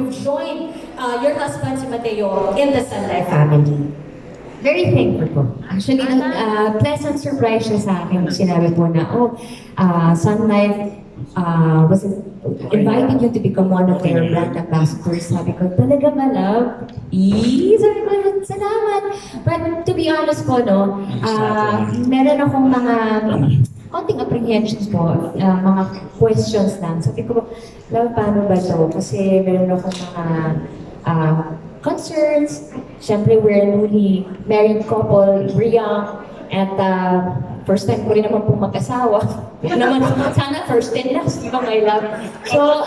you've joined your husband, si Mateo, in the Sun Life family? Very thankful po. Actually, pleasant surprise siya sa akin. Sinabi po na, Sun Life was inviting you to become one of their brand ambassadors. Sabi ko, talaga ba, love? Sabi ko, salamat. But to be honest po, no, meron akong mga konting apprehensions po, mga questions lang. Sabi ko, love, paano ba to? Kasi meron akong mga concerns. Siyempre, we're a newly married couple, we're young, at first time ko rin naman po mag-asawa. Naman, sana first and last, di ba, my love? So,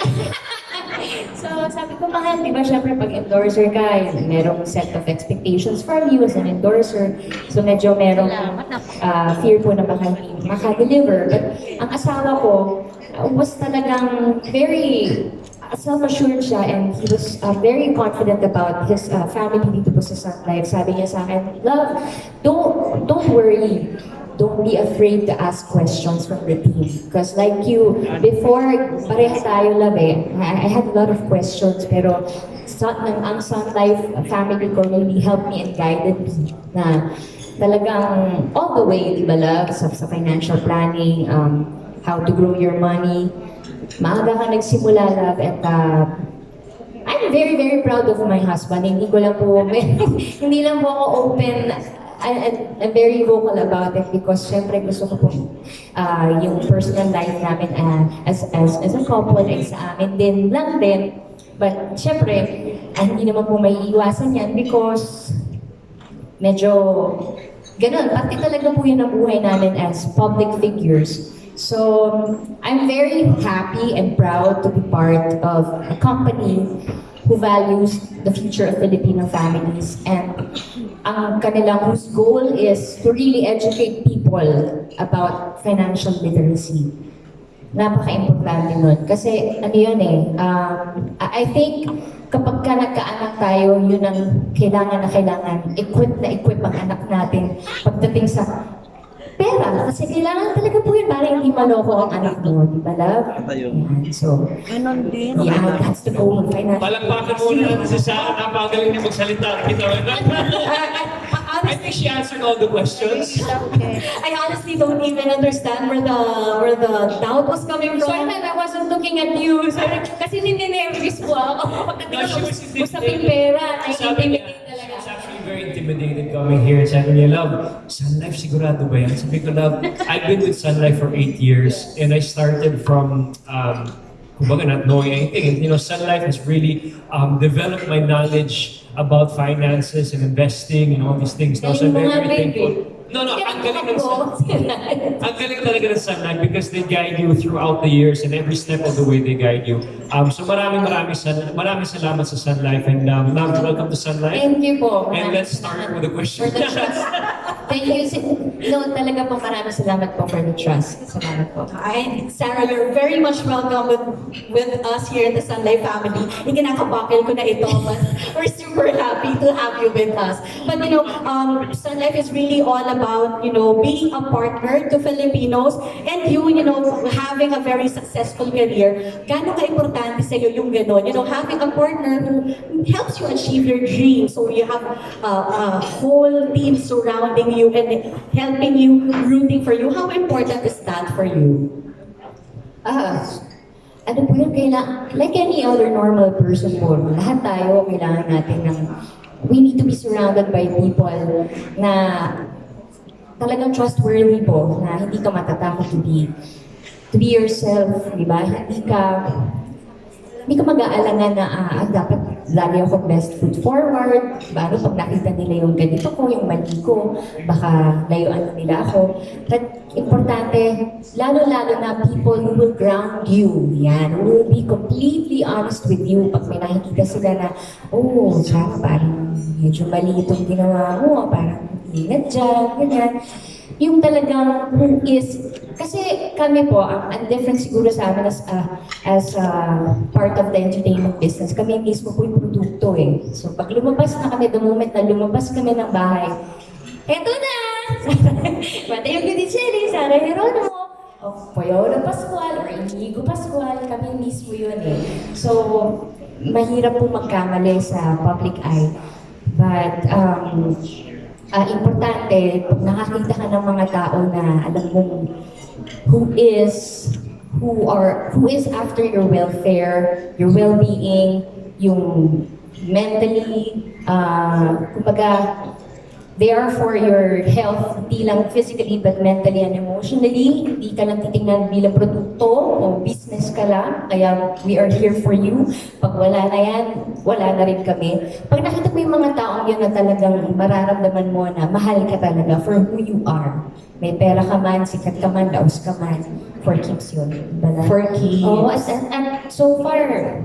so sabi ko, mahal, di ba, siyempre, pag endorser ka, merong set of expectations from you as an endorser. So, medyo merong fear po na baka hindi maka-deliver. But ang asawa ko was talagang very self-assured siya, and he was very confident about his family dito po sa Sun Life. Sabi niya sa akin, love, don't worry. Don't be afraid to ask questions from the team. Because like you, before, pareha tayo, love eh. I had a lot of questions, pero ang Sun Life family ko really helped me and guided me na talagang all the way, di ba, love, sa financial planning, how to grow your money. Maaga ka nagsimula, love, and I'm very, very proud of my husband. Hindi ko lang po, hindi lang po ako open. I'm very vocal about it because syempre gusto ko po yung personal life namin as a couple ay sa amin din lang din. But syempre, hindi naman po may iwasan yan because medyo ganun. Pati talaga po yun ang buhay namin as public figures. So, I'm very happy and proud to be part of a company who values the future of Filipino families, and ang kanilang whose goal is to really educate people about financial literacy. Napaka-importante nun. Kasi ano yun eh, I think kapag ka nagkaanak tayo, yun ang kailangan equip ang anak natin pagdating sa pera, kasi kailangan talaga po yun para hindi maloko ang anak mo, di ba, love? Yan, so, ganon din. yeah, that's the goal of financial. Palakpakan muna natin si Sarah, napakagaling niya magsalita. I think she answered all the questions. I honestly don't even understand where the doubt was coming from. Sometimes I wasn't looking at you. Kasi nininervous po ako. Usaping pera, nai-intimidate talaga. She's actually very intimidated coming here. Sabi niya, love, Sun Life sigurado ba yan? Sabi ko, love, I've been with Sun Life for 8 years, and I started from kumbaga not knowing anything. And, you know, Sun Life has really developed my knowledge about finances and investing and all these things. No, so I'm very thankful. No, ang galing ng ang galing talaga ng Sun Life because they guide you throughout the years and every step of the way they guide you. So maraming salamat sa Sun Life, and now welcome to Sun Life. Thank you po. And let's start with the question. For the trust. Thank you. No, talaga po maraming salamat po for the trust. Salamat po. Ay, Sarah, you're very much welcome with us here in the Sun Life family. Ikinakabakil ko na ito, but we're super happy to have you with us. But you know, Sun Life is really all about, you know, being a partner to Filipinos, and you know, having a very successful career. Gano'n ka-importante sa iyo yung gano'n? You know, having a partner who helps you achieve your dreams. So you have a whole team surrounding you and helping you, rooting for you. How important is that for you? Ano po yun, like any other normal person po, lahat tayo kailangan natin ng, we need to be surrounded by people na talagang trustworthy po, na hindi ka matatakot to be yourself, di ba? Hindi ka mag-aalangan na dapat lagi ako best foot forward. Paano pag nakita nila yung ganito ko, yung mali ko, baka layuan nila ako. But importante, lalo-lalo na people who will ground you. Yan, who will be completely honest with you. Pag may nakikita sila na, oh, Sarah, parang medyo mali itong ginawa mo, parang ingat dyan, ganyan. Yung talagang who is, kasi kami po, ang different siguro sa amin as part of the entertainment business, kami mismo po yung produkto eh. So pag lumabas na kami, the moment na lumabas kami ng bahay, eto na! Mateo Gutierrez, Sarah Geronimo, o Payola Pascual, or Inigo Pascual, kami mismo yun eh. So, mahirap po magkamali sa public eye. But, importante, pag nakakita ka ng mga tao na alam mong who is after your welfare, your well-being, yung mentally, kumbaga, they are for your health, hindi lang physically but mentally and emotionally. Hindi ka lang titingnan bilang produkto o business ka lang. Kaya we are here for you. Pag wala na yan, wala na rin kami. Pag nakita mo yung mga taong yun na talagang mararamdaman mo na mahal ka talaga for who you are. May pera ka man, sikat ka man, daos ka man, for keeps yun. Diba? For keeps. Oh, and so far,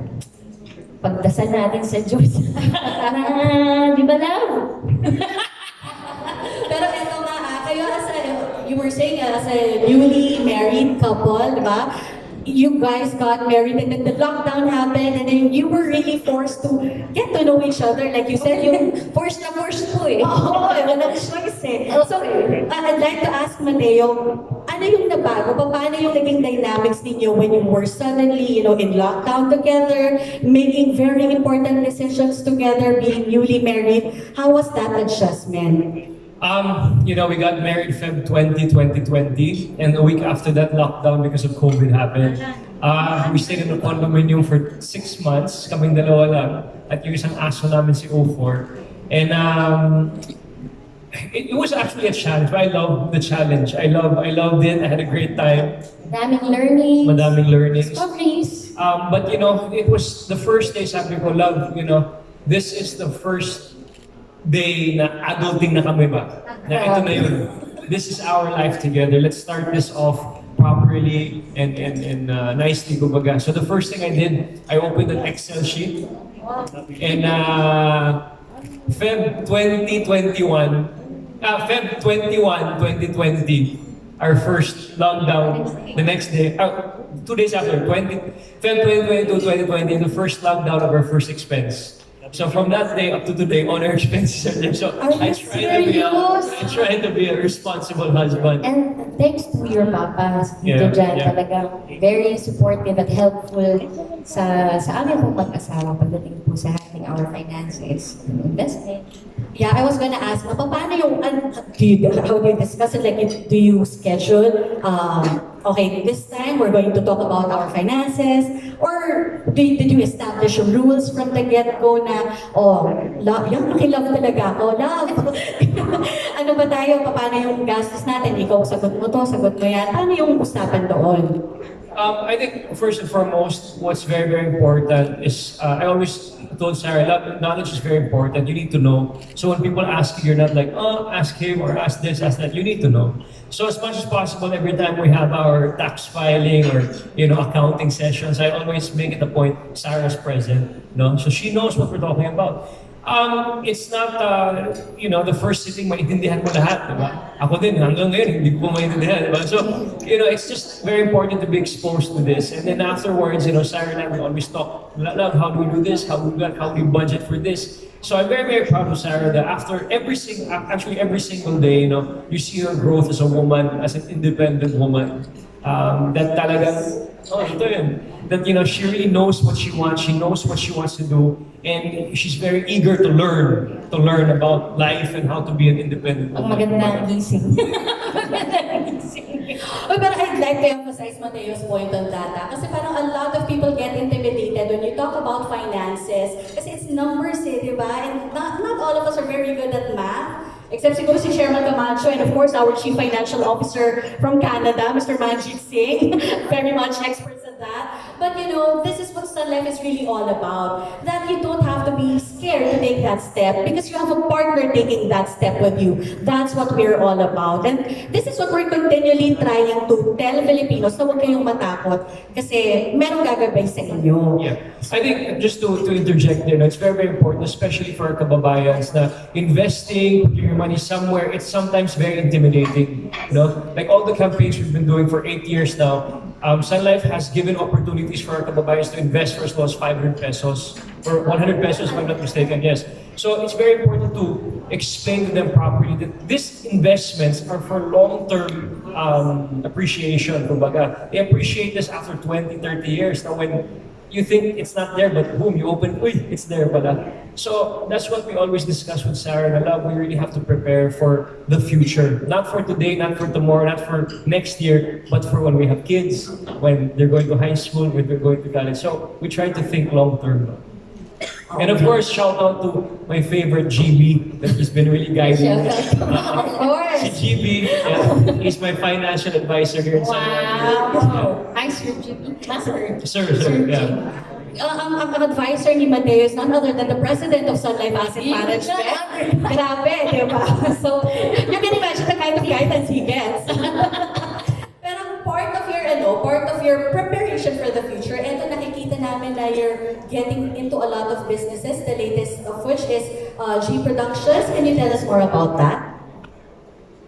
pagdasal natin sa Diyos. Di ba, love? Pero ito nga, kayo you were saying as a newly married couple, di ba? You guys got married and then the lockdown happened and then you were really forced to get to know each other. Like you said, yung Forced na forced po eh. Oo, walang choice eh. So, I'd like to ask Mateo, ano yung nabago? Paano yung naging dynamics ninyo when you were suddenly, in lockdown together, making very important decisions together, being newly married? How was that adjustment? We got married Feb 2020, and a week after that, lockdown because of COVID happened. We stayed in a condominium for 6 months, kaming dalawa lang, at yung isang aso namin si O4. And it was actually a challenge, but I loved the challenge. I loved it, I had a great time. Madaming learnings. Discoveries. But it was the first day, sabi ko, love, this is the first day na adulting na kami ba? Na ito na yun. This is our life together. Let's start this off properly and nicely, kumbaga. So the first thing I did, I opened an Excel sheet. And Feb 21, 2020, our first lockdown, the next day, 2 days after, Feb 2022, 2020, the first lockdown of our first expense. So from that day up to today, all our expenses are there. So I try to be a responsible husband. And thanks to your papas, Tito Jan, talagang very supportive at helpful sa amin pong mag-asawa pagdating po sa having our finances, investment. Yeah, I was gonna ask, paano yung, how do you discuss it? Like, do you schedule, okay, this time we're going to talk about our finances? Or did you establish rules from the get-go na, love, nakilove talaga ako, love. Ano ba tayo, paano yung gastos natin? Ikaw, sagot mo to, sagot mo yan. Paano yung usapan doon? I think first and foremost, what's very, very important is, I always told Sarah, knowledge is very important. You need to know. So when people ask you, you're not like, ask him or ask this, ask that. You need to know. So as much as possible, every time we have our tax filing or accounting sessions, I always make it a point, Sarah's present. So she knows what we're talking about. It's not, the first sitting maintindihan mo lahat, diba? Ako din, hanggang ngayon, hindi ko maintindihan, diba? So, it's just very important to be exposed to this. And then afterwards, Sarah and I will always talk, love, how do we do this? How do we budget for this? So I'm very, very proud of Sarah that after every single day, you see her growth as a woman, as an independent woman. That talagang, ito yun. That, she really knows what she wants, she knows what she wants to do, and she's very eager to learn about life and how to be an independent woman. Ang magandang gising. But I'd like to emphasize Mateo's point on that. Kasi parang a lot of people get intimidated when you talk about finances. Kasi it's numbers di ba? And not all of us are very good at math. Except siguro si Chairman Camacho and of course our Chief Financial Officer from Canada, Mr. Manjit Singh. Very much experts at that. But this is what Sun Life is really all about. That you don't have to be scared to take that step because you have a partner taking that step with you. That's what we're all about. And this is what we're continually trying to tell Filipinos na huwag kayong matakot kasi merong gagabay sa inyo. Yeah. I think just to interject there, it's very, very important, especially for our kababayans, na investing, putting your money somewhere, it's sometimes very intimidating. Like all the campaigns we've been doing for 8 years now, Sun Life has given opportunities for our kababayans to invest for as low as 500 pesos or 100 pesos, if I'm not mistaken, yes. So it's very important to explain to them properly that these investments are for long-term appreciation, kumbaga. They appreciate this after 20, 30 years. Now when you think it's not there, but boom, you open, uy, it's there pala. So that's what we always discuss with Sarah and Love. We really have to prepare for the future. Not for today, not for tomorrow, not for next year, but for when we have kids, when they're going to high school, when they're going to college. So we try to think long term. And of course, shout out to my favorite GB that he's been really guiding me. Of course. Si GB, yeah, he's my financial advisor here in San Juan. Wow! Hi, Sir Jimmy. Master. Sir, yeah. Ang advisor ni Mateo is none other than the president of Sun Life Asset Management. Grabe, di ba? So, you can imagine the kind of guidance he gets. Pero part of your preparation for the future, eto nakikita namin na you're getting into a lot of businesses, the latest of which is G Productions. Can you tell us more about that?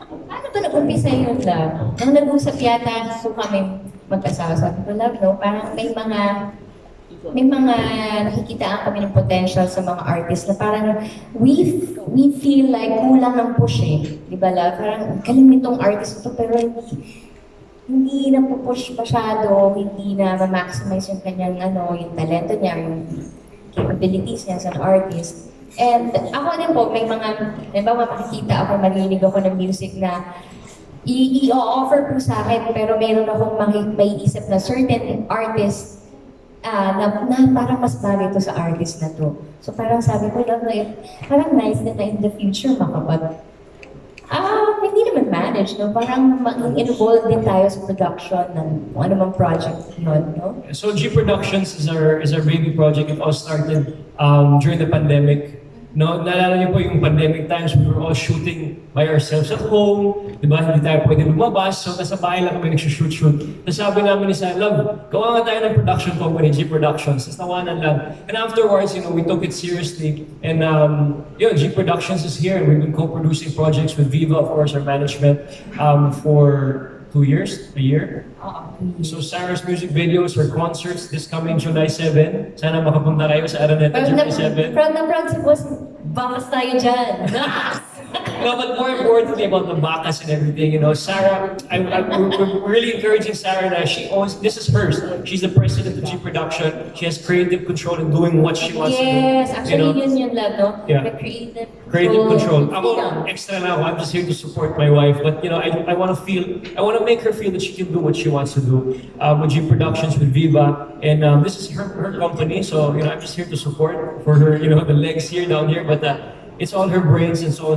Paano ba nag-umpisa yun, Love? Nung nag-usap yata so kami mag-asawa, sabi ko, Love, no? Parang may mga nakikitaan kami ng potential sa mga artists na parang we feel like kulang ng push eh. Di ba, Love? Parang galing nitong artist ito pero hindi na pupush masyado, hindi na ma-maximize yung kanyang yung talento niya, yung capabilities niya as an artist. And ako din po, may mga, makikita ako, marinig ako ng music na i-offer po sa akin, pero meron akong may isip na certain artist na parang mas bagay ito sa artist na to. So parang sabi ko lang, parang nice na in the future hindi naman manage, no? Parang involved din tayo sa production ng kung ano mang project yun, no? So G Productions is our baby project. It all started during the pandemic. No, naalala niyo po yung pandemic times, we were all shooting by ourselves at home. Di ba? Hindi tayo pwede lumabas. So nasa bahay lang kami nagsushoot. Tapos sabi namin ni Sarah, Love, gawa nga tayo ng production company, G Productions. Tapos nawanan lang. And afterwards, we took it seriously. And G Productions is here. We've been co-producing projects with Viva, of course, our management, for 2 years, a year. So Sarah's music videos, her concerts this coming July 7. Sana makapunta kayo sa Araneta July 7. Proud na proud si Boss. Bakas tayo dyan. No, but more importantly about the bakas and everything, Sarah, we're really encouraging Sarah that she owns, this is hers. She's the president of G Production. She has creative control in doing what she wants to do. Yes, actually yun, Love, no? Yeah. The creative control. Ako, extra na ako. I'm just here to support my wife. But, I want to make her feel that she can do what she wants to do. With G Productions, with Viva. And this is her company. So, I'm just here to support for her, the legs here, down here. But it's all her brains and it's all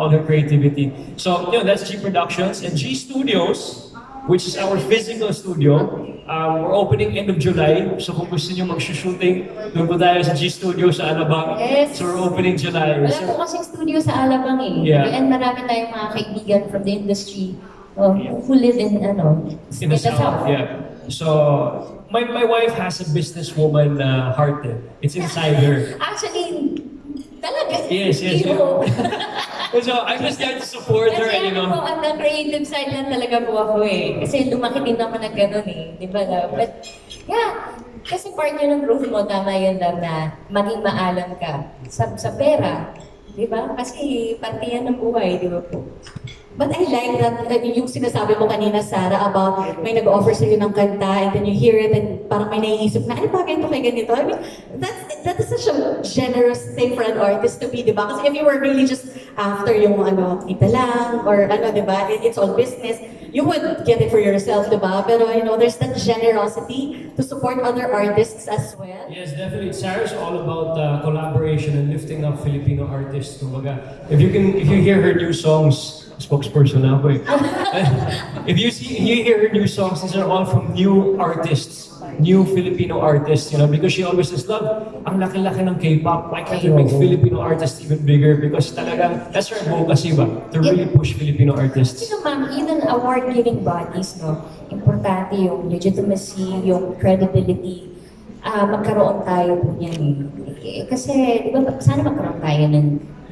her creativity. So, that's G Productions. And G Studios, which is our physical studio, we're opening end of July. So kung gusto nyo mag-shooting, doon po tayo sa G Studio sa Alabang. Yes. So we're opening July. Wala po kasing studio sa Alabang eh. Yeah. And marami tayong mga kaibigan from the industry who live in In the South. Yeah. So, my wife has a businesswoman heart. It's inside her. Actually, talaga. Yes. So I'm just there to support her. Kasi And, po, on the creative side lang talaga po ako eh. Kasi lumaki din naman na gano'n eh. Di ba, Love? But, yeah. Kasi part yun ng growth mo, tama yun, Love, na maging maalam ka sa pera. Di ba? Kasi parte yan ng buhay, di ba po? But I like that, yung sinasabi mo kanina, Sarah, about may nag-offer sa'yo ng kanta and then you hear it and parang may naiisip na, ano bagay ito kay ganito? I mean, that is such a generous thing for an artist to be, di ba? Kasi if you were really just after yung kita lang or di ba, it's all business, you would get it for yourself, di ba? Pero there's that generosity to support other artists as well. Yes, definitely. Sarah's all about collaboration and lifting up Filipino artists. Kumbaga, if you hear her new songs, spokesperson na ako eh. If you hear her new songs, these are all from new artists, new Filipino artists, because she always says, Love, ang laki-laki ng K-pop, why can't we make Filipino artists even bigger? Because talagang, that's her advocacy ba? To really push Filipino artists. Ma'am, even award-giving bodies, importante yung legitimacy, yung credibility, magkaroon tayo po yan eh. Kasi, di ba, sana magkaroon tayo ng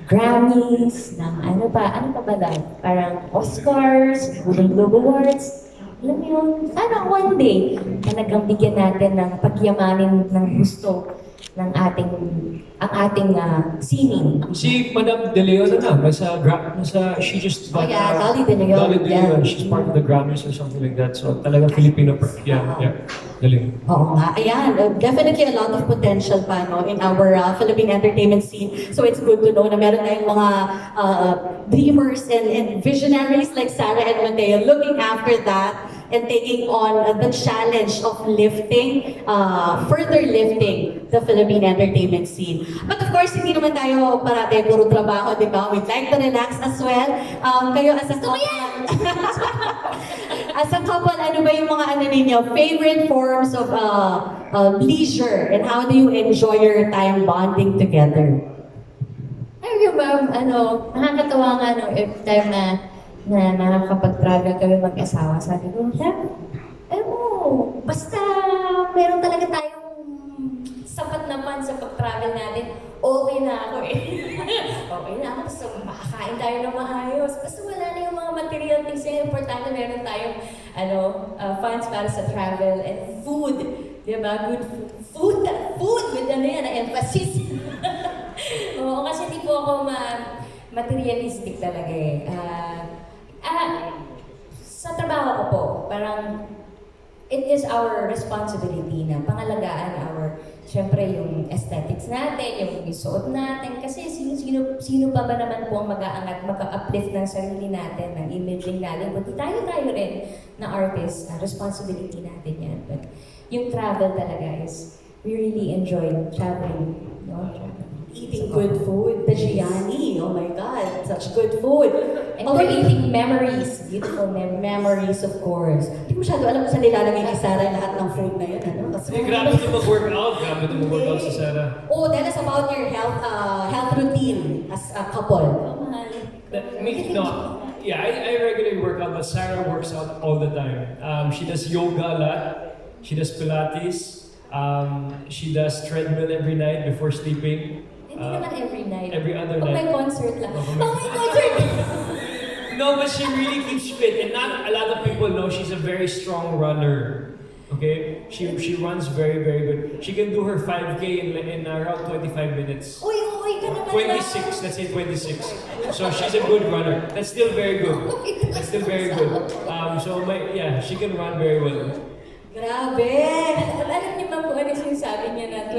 Grammys, ng ano pa ba lang? Parang Oscars, Golden Globe Awards. Alam mo yun, sana one day talagang bigyan natin ng pagyamanin ng gusto ng ang ating sining. Si Madam De Leon she just got, Dolly De Leon. Dolly De Leon. Yeah. She's part of the Grammys or something like that. So talagang Filipino, yeah, galing. Oo nga, ayan. Definitely a lot of potential pa no, in our Philippine entertainment scene. So it's good to know na meron tayong mga dreamers and visionaries like Sarah and Mateo looking after that and taking on the challenge of further lifting the Philippine entertainment scene. But of course, hindi naman tayo parate puro trabaho, di ba? We'd like to relax as well. Kayo as a couple, as a couple, ano ba yung mga favorite forms of leisure and how do you enjoy your time bonding together? Ay, ma'am, nakakatawa nga every time na nakakapag-travel kami mag-asawa, sabi ko, basta meron talaga tayong sapat na fun sa pag-travel natin, okay na ako eh. Okay na ako, basta makakain tayo ng maayos. Basta wala na yung mga material things na importante, meron tayong funds para sa travel and food. Diba? Good food. Food with emphasis. Oo, kasi di po ako materialistic talaga eh. Sa trabaho ko po, parang it is our responsibility na pangalagaan syempre yung aesthetics natin, yung suot natin, kasi sino pa ba naman po ang mag-aangat, maka-uplift ng sarili natin, ng imaging natin, kundi tayo rin na artist, responsibility natin yan. But yung travel talaga is, we really enjoy traveling, no? Eating good food, the Gianni, oh my God, such good food. And creating memories, beautiful Memories, of course. Hindi mo masyado alam kung saan nilalagay ni Sarah lahat ng food na yun, ano? Kasi Grabe ito mag-workout. Grabe ito mag-workout si Sarah. Oh, tell us about your health routine as a couple. I regularly work out, but Sarah works out all the time. She does yoga a lot. She does Pilates. She does treadmill every night before sleeping. Hindi naman every night. Every other Pag night. may concert lang. May concert! No, but she really keeps fit, and not a lot of people know she's a very strong runner. Okay, she runs very good. She can do her 5K in around 25 minutes. Uy, ka naman 26, let's say 26. So she's a good runner. That's still very good. That's still very good. She can run very well. Grabe! Alam niyo ba kung ano sinasabi niya na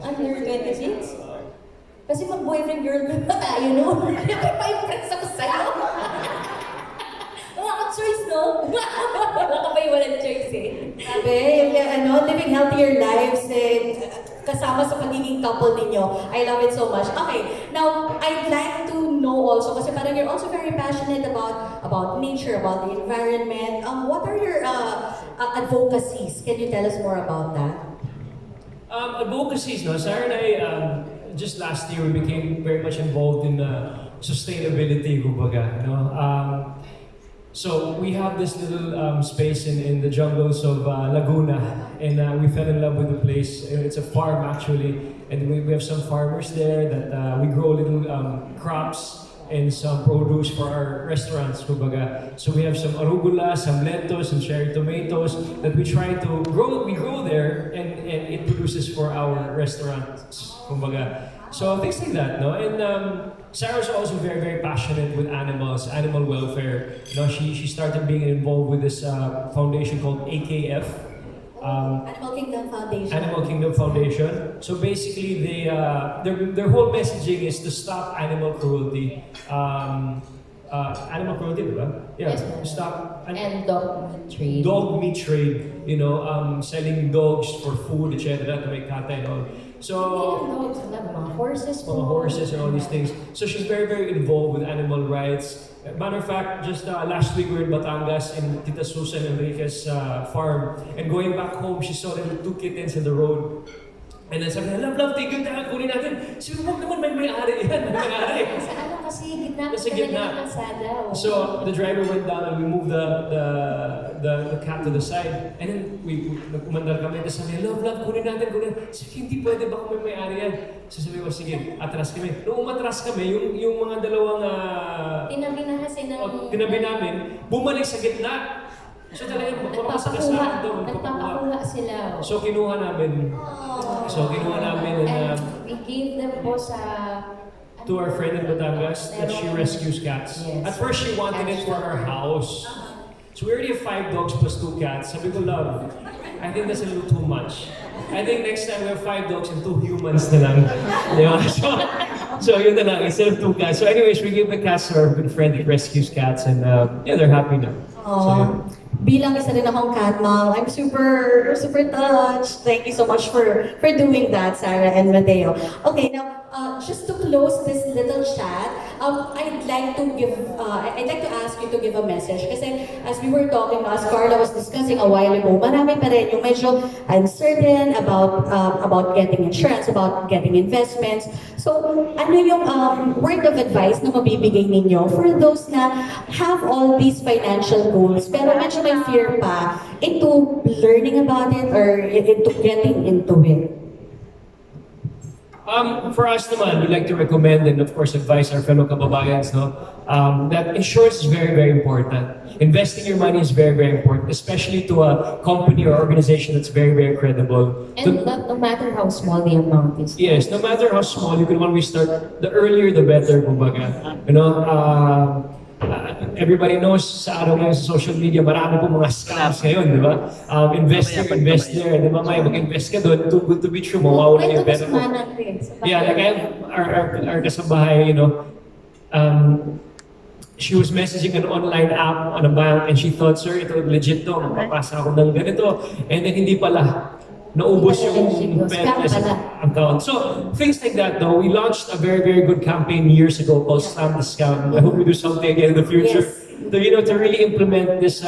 under 26? Kasi mag-boyfriend girlfriend pa tayo, no? Pa-impress ako sa'yo. Wala kang choice, no? Wala ka ba yung walang choice eh? Grabe, living healthier lives kasama sa pagiging couple ninyo. I love it so much. Okay, now, I'd like to know also, kasi parang you're also very passionate about nature, about the environment. What are your advocacies? Can you tell us more about that? Advocacies, no? Sarah and I, just last year, we became very much involved in sustainability, kumbaga, no? So we have this little space in the jungles of Laguna, and we fell in love with the place. It's a farm actually, and we have some farmers there that we grow little crops and some produce for our restaurants, kumbaga. So we have some arugula, some lettuce, some cherry tomatoes that we try to grow. We grow there, and it produces for our restaurants, kumbaga. So things like that, no? And Sarah's also very passionate with animals, animal welfare. You know, she started being involved with this foundation called AKF. Animal Kingdom Foundation. Animal Kingdom Foundation. So basically, their whole messaging is to stop animal cruelty. Animal cruelty, diba? Yeah. Yes, stop. And dog meat trade. Dog meat trade. You know, selling dogs for food, etc. to make kata and all. So, dogs, mga horses po. Mga horses and all these things. So she's very involved with animal rights. Matter of fact, just last week we were in Batangas in Tita Susan Enriquez farm. And going back home, she saw them with 2 kittens in the road. And then sabi niya, love, tigil tayo, kunin natin. Sabi mo, naman may-ari yan, may-ari. Kasi gitna Kasi gitna. ng kalsada. So the driver went down and we moved the cat to the side. And then we umandar kami. Tapos sabi niya, love, kunin natin. Sabi, hindi pwede ba kung may-ari yan? So sabi ko, sige, atras kami. Nung umatras kami, yung mga dalawang... Tinabi na kasi ng... tinabi namin, bumalik sa gitna. So talagang magpapasakasahan daw, Nagpapakuha sila. So kinuha namin. And And we gave them po sa... to our friend in Batangas that she rescues cats. Yes. At first she wanted it for her house. So we already have 5 dogs plus 2 cats. Sabi ko, love, I think that's a little too much. I think next time we have 5 dogs and 2 humans na lang. Di ba? So yun na lang, instead of 2 cats. So anyways, we gave the cats to our good friend that rescues cats and yeah, they're happy now. So, yun. Bilang isa rin akong cat mom, I'm super touched. Thank you so much for doing that, Sarah and Mateo. Okay, now just to close this little chat, I'd like to ask you to give a message. Kasi as we were talking, as Carla was discussing a while ago, marami pa rin yung medyo uncertain about getting insurance, about getting investments. So, ano yung word of advice na mabibigay ninyo for those na have all these financial goals, pero medyo may fear pa into learning about it or into getting into it? For us naman, we like to recommend and of course advise our fellow kababayans that insurance is very, very important. Investing your money is very, very important, especially to a company or organization that's very, very credible. And no matter how small the amount is. Yes, no matter how small, you can always start, the earlier the better, kumbaga. You know, everybody knows sa araw ngayon sa social media, marami po mga scams ngayon, di ba? Invest there, di ba? May mag-invest ka doon, too good to be true, mawawala yung pera mo. Yeah, like I have our kasabahay, you know, she was messaging an online app on a bank and she thought, sir, ito legit to, mapapasa ako ng ganito. And then hindi pala. Naubos yung pera sa account. So, things like that though, we launched a very, very good campaign years ago called Scam the Scam. I hope we do something again in the future. Yes. So, you know, to really implement this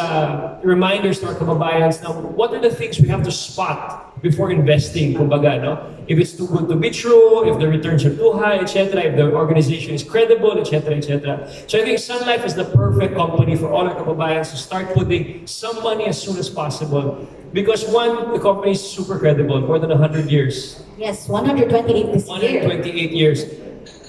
reminders to our kababayans now, what are the things we have to spot before investing, kumbaga, no? If it's too good to be true, if the returns are too high, etc., if the organization is credible, etc., etc. So I think Sun Life is the perfect company for all our kababayans to start putting some money as soon as possible. Because one, the company is super credible, more than 100 years. Yes, 128 this year. 128 years.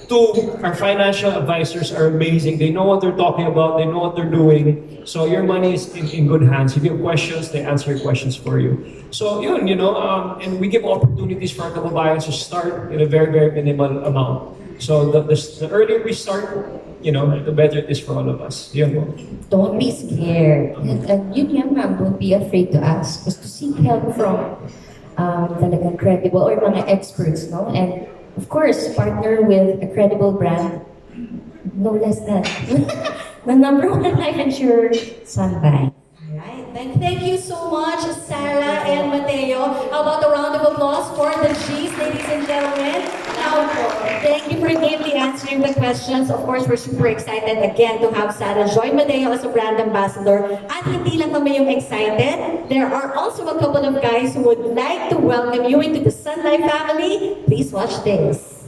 Two, our financial advisors are amazing. They know what they're talking about. They know what they're doing. So your money is in good hands. You give questions, they answer your questions for you. So yun, you know, and we give opportunities for our kababayans to start in a very, very minimal amount. So the earlier we start, you know, the better it is for all of us. Yun po. Don't be scared. And yun yan, ma'am, don't be afraid to ask. Just to seek help from talagang credible or mga experts, no? And of course, partner with a credible brand. No less than the number 1 life insurer, Sun Life. Alright, thank you so much, Sarah and Mateo. How about a round of applause for the G's, ladies and gentlemen? Now, thank you for giving answering the questions. Of course, we're super excited again to have Sarah join Mateo as a brand ambassador. At hindi lang kami yung excited, there are also a couple of guys who would like to welcome you into the Sun Life family. Please watch this.